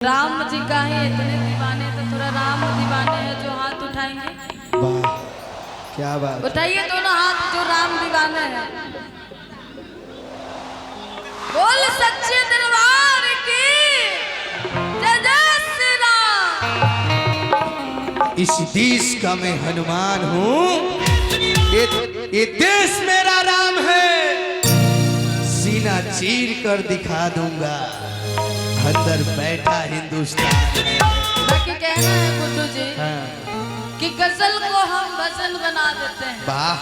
राम जी का ही इतने दीवाने तो थोड़ा राम दीवाने हैं जो हाथ उठाएंगे। वाह क्या बात। उठाइए दोनों हाथ जो राम दीवाने हैं। बोल सच्चे दरबार की जय जय श्री राम। इस देश का मैं हनुमान हूँ, ये देश मेरा राम है, सीना चीर कर दिखा दूंगा, अंदर बैठा हिंदुस्तान है। बाकी कहना है गुड्डू जी हाँ। कि गजल को हम भजन बना देते हैं। वाह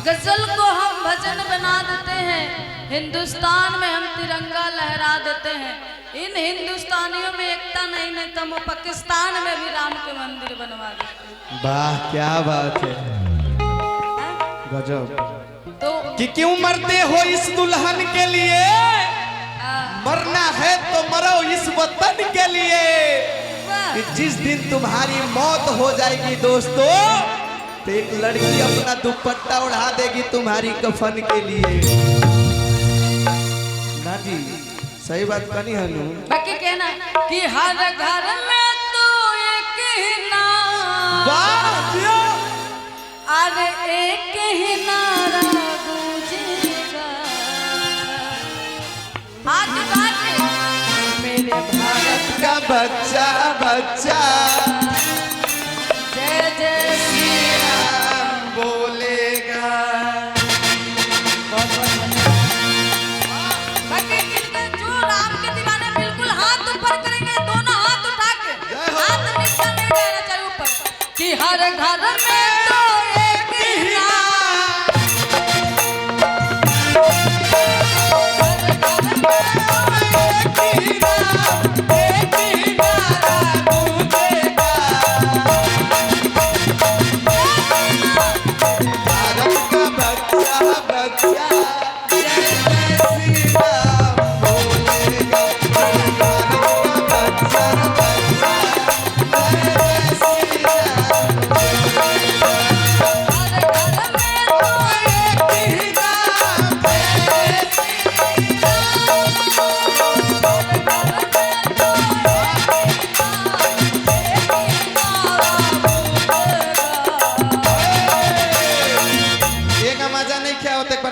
गजल को हम भजन बना देते हैं, हिंदुस्तान में हम तिरंगा लहरा देते हैं। इन हिंदुस्तानियों में एकता नहीं नहीं तो हम पाकिस्तान में भी राम के मंदिर बनवा देते हैं। वाह क्या बात है, गजब। तो कि क्यों मरते हो इस दुल्हन के लिए, मरना है तो मरो इस वतन के लिए। कि जिस दिन तुम्हारी मौत हो जाएगी दोस्तों, तो एक लड़की अपना दुपट्टा उड़ा देगी तुम्हारी कफन के लिए। ना जी सही बात कनी हनु। बाकी कहना कि हर घर में तो एक ही नारा, अरे एक ही नारा गूंजेगा। हाथ बाटे मेरे भारत का बच्चा बच्चा जय जय श्री राम बोलेगा। बाकी जो राम के दीवाने बिल्कुल हाथ ऊपर करेंगे, दोनों हाथ उठा के, हाथ नीचे नहीं रहना चाहिए ऊपर। कि हर घर में तो एक ही नारा,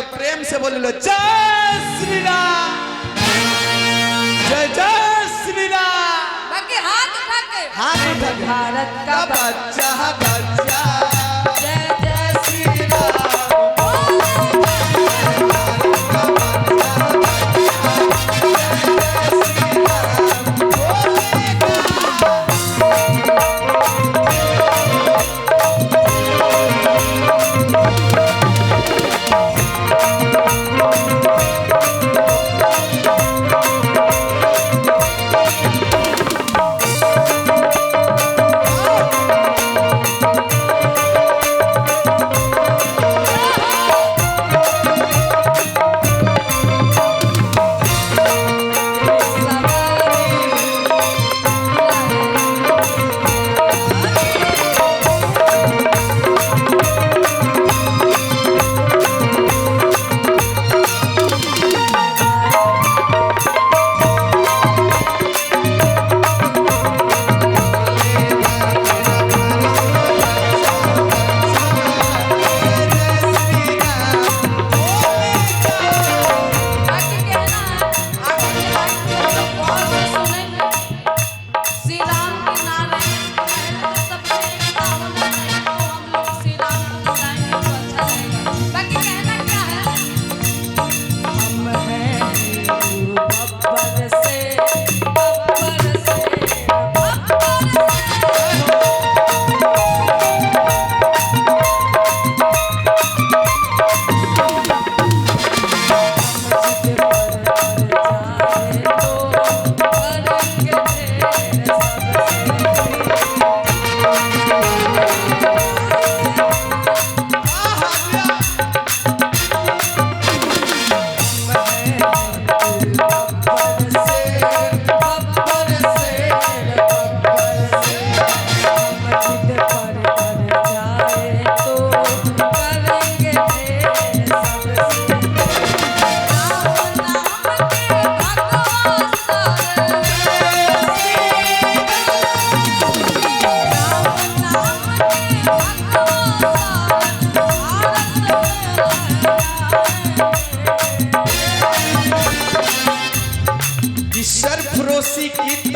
प्रेम से बोले लो जय श्री राम, जय जय श्री राम। बाकी हाथ उठा के, हाथ उठा के। भारत का बच्चा बच्चा जय जय श्री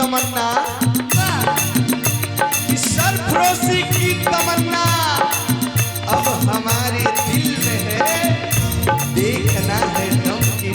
तमन्ना, सरफरोशी की तमन्ना अब हमारे दिल में है, देखना है दम की